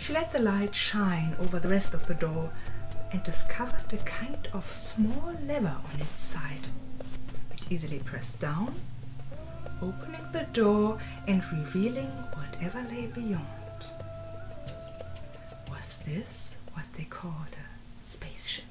She let the light shine over the rest of the door and discovered a kind of small lever on its side. It easily pressed down, opening the door and revealing whatever lay beyond. Was this what they called a spaceship?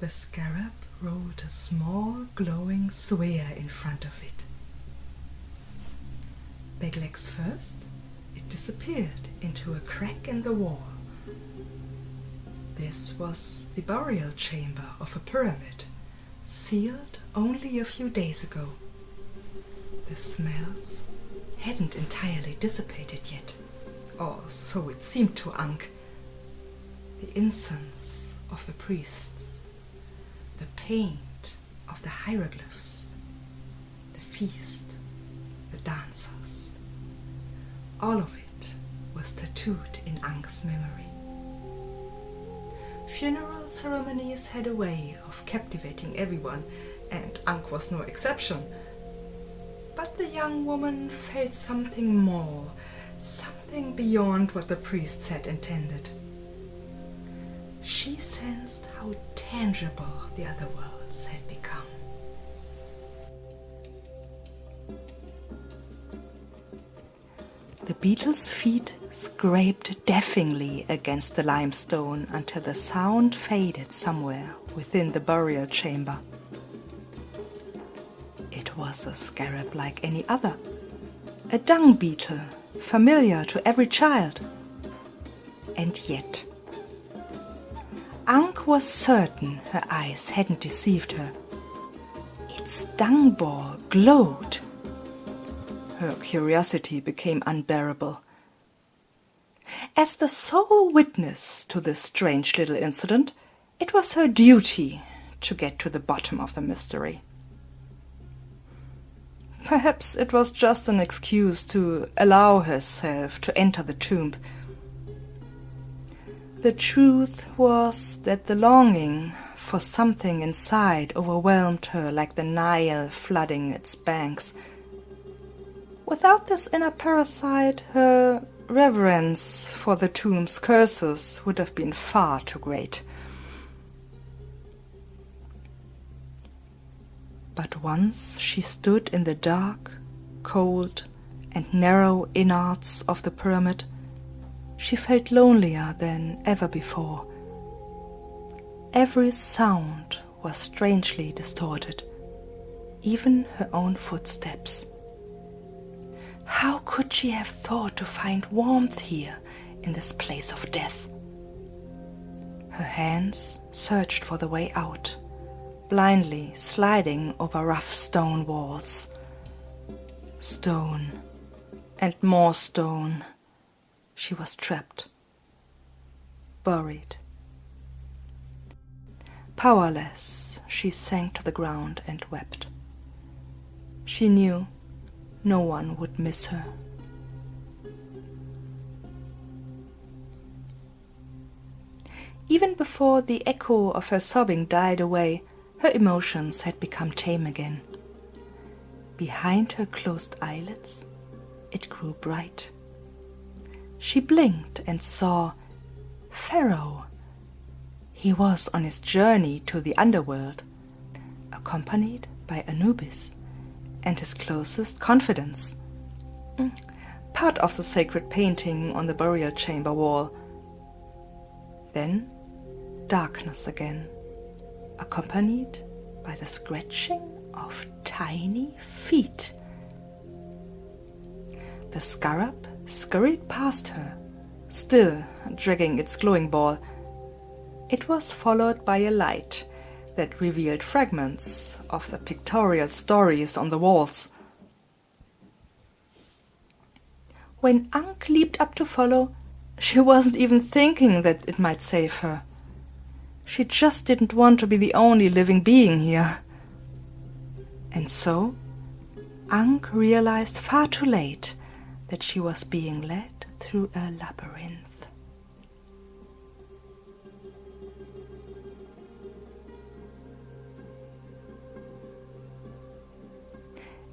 The scarab rolled a small glowing sphere in front of it. Beglegs first, it disappeared into a crack in the wall. This was the burial chamber of a pyramid, sealed only a few days ago. The smells hadn't entirely dissipated yet, or so it seemed to Ankh. The incense of the priests, the paint of the hieroglyphs, the feast, the dancers, all of it was tattooed in Ankh's memory. Funeral ceremonies had a way of captivating everyone, and Ankh was no exception. But the young woman felt something more, something beyond what the priests had intended. She sensed how tangible the other worlds had become. The beetle's feet scraped deafeningly against the limestone until the sound faded somewhere within the burial chamber. It was a scarab like any other, a dung beetle, familiar to every child. And yet, Ankh was certain her eyes hadn't deceived her. Its dung ball glowed. Her curiosity became unbearable. As the sole witness to this strange little incident, it was her duty to get to the bottom of the mystery. Perhaps it was just an excuse to allow herself to enter the tomb. The truth was that the longing for something inside overwhelmed her like the Nile flooding its banks. Without this inner parasite, her reverence for the tomb's curses would have been far too great. But once she stood in the dark, cold, and narrow innards of the pyramid, she felt lonelier than ever before. Every sound was strangely distorted, even her own footsteps. How could she have thought to find warmth here in this place of death? Her hands searched for the way out, blindly sliding over rough stone walls. Stone and more stone. She was trapped, buried. Powerless, she sank to the ground and wept. She knew no one would miss her. Even before the echo of her sobbing died away, her emotions had become tame again. Behind her closed eyelids, it grew bright. She blinked and saw Pharaoh. He was on his journey to the underworld, accompanied by Anubis and his closest confidants, part of the sacred painting on the burial chamber wall. Then darkness again, accompanied by the scratching of tiny feet. The scarab scurried past her, still dragging its glowing ball. It was followed by a light that revealed fragments of the pictorial stories on the walls. When Ankh leaped up to follow, She wasn't even thinking that it might save her. She just didn't want to be the only living being here. And so, Ankh realized far too late that she was being led through a labyrinth.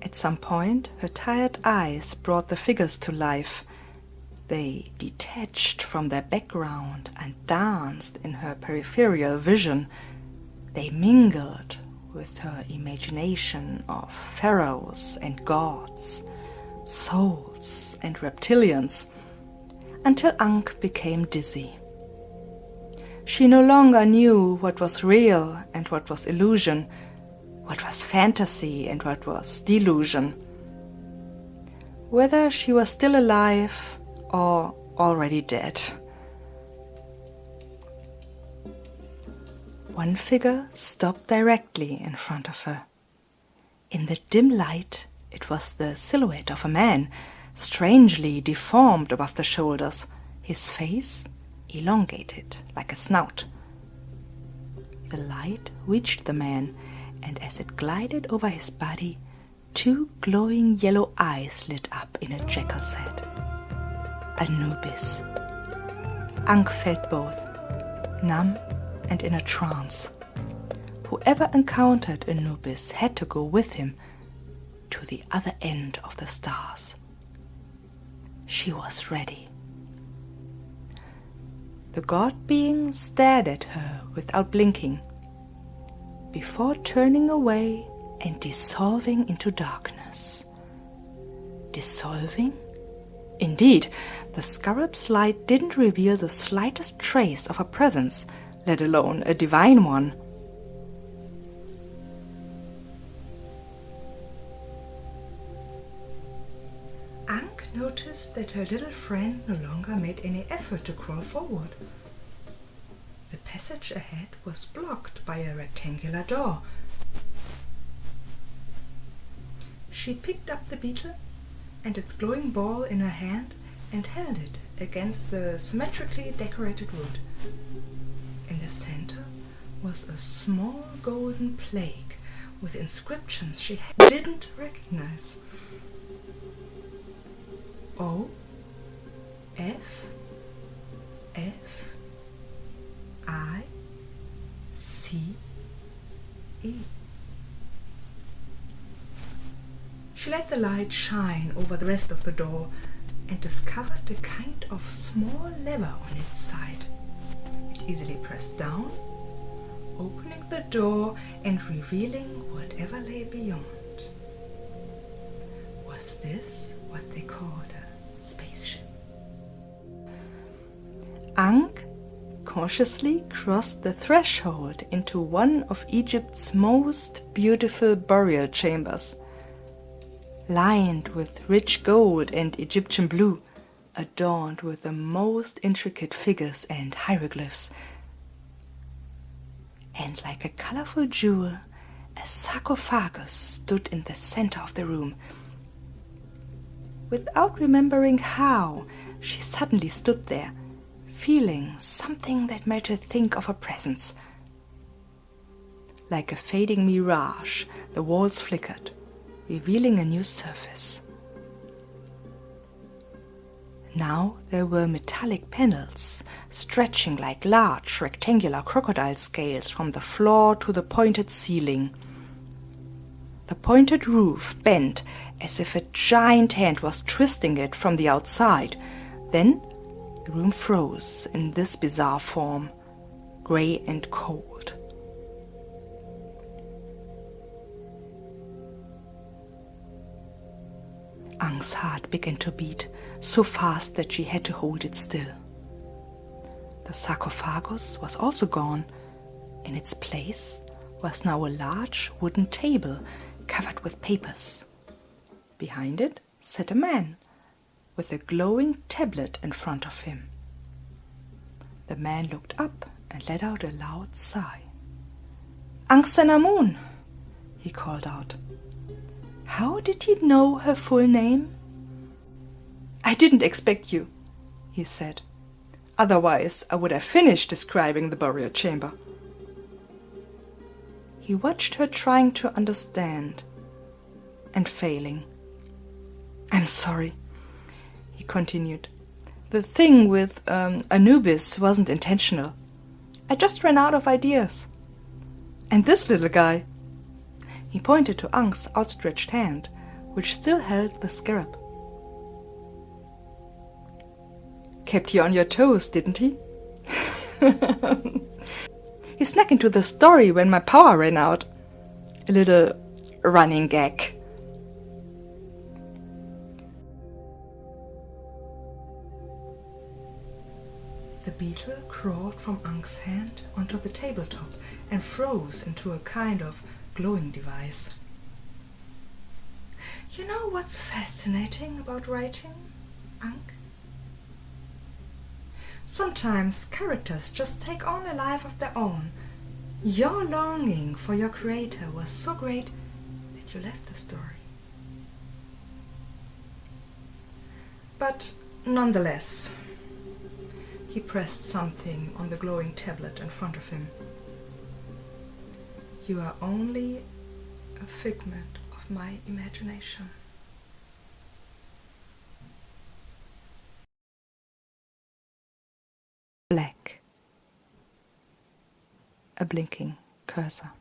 At some point, her tired eyes brought the figures to life. They detached from their background and danced in her peripheral vision. They mingled with her imagination of pharaohs and gods, souls and reptilians, until Ankh became dizzy. She no longer knew what was real and what was illusion, what was fantasy and what was delusion, whether she was still alive or already dead. One figure stopped directly in front of her. In the dim light, it was the silhouette of a man, strangely deformed above the shoulders, his face elongated like a snout. The light reached the man, and as it glided over his body, 2 glowing yellow eyes lit up in a jackal's head. Anubis. Ankh felt both, numb and in a trance. Whoever encountered Anubis had to go with him to the other end of the stars. She was ready. The god being stared at her without blinking, before turning away and dissolving into darkness. Dissolving? Indeed, the scarab's light didn't reveal the slightest trace of a presence, let alone a divine one. Ankh noticed that her little friend no longer made any effort to crawl forward. The passage ahead was blocked by a rectangular door. She picked up the beetle and its glowing ball in her hand and held it against the symmetrically decorated wood. In the center was a small golden plaque with inscriptions she didn't recognize. O, F, F, I, C, E. She let the light shine over the rest of the door and discovered a kind of small lever on its side. It easily pressed down, opening the door and revealing whatever lay beyond. Was this what they called a spaceship? Ankh cautiously crossed the threshold into one of Egypt's most beautiful burial chambers, lined with rich gold and Egyptian blue, adorned with the most intricate figures and hieroglyphs. And like a colorful jewel, a sarcophagus stood in the center of the room. Without remembering how, she suddenly stood there, feeling something that made her think of a presence. Like a fading mirage, the walls flickered, revealing a new surface. Now there were metallic panels, stretching like large rectangular crocodile scales from the floor to the pointed ceiling. The pointed roof bent as if a giant hand was twisting it from the outside. Then the room froze in this bizarre form, grey and cold. Ankh's heart began to beat so fast that she had to hold it still. The sarcophagus was also gone. In its place was now a large wooden table covered with papers. Behind it sat a man with a glowing tablet in front of him. The man looked up and let out a loud sigh. "Ankh-Senamun," he called out. How did he know her full name? "I didn't expect you," he said. Otherwise, I would have finished describing the burial chamber. He watched her trying to understand and failing. I'm sorry, he continued. The thing with Anubis wasn't intentional. I just ran out of ideas. And this little guy. He pointed to Ankh's outstretched hand, which still held the scarab. Kept you on your toes, didn't he? He snuck into the story when my power ran out. A little running gag. The beetle crawled from Ankh's hand onto the tabletop and froze into a kind of glowing device. You know what's fascinating about writing, Ankh? Sometimes characters just take on a life of their own. Your longing for your creator was so great that you left the story. But nonetheless, he pressed something on the glowing tablet in front of him. You are only a figment of my imagination. Black. A blinking cursor.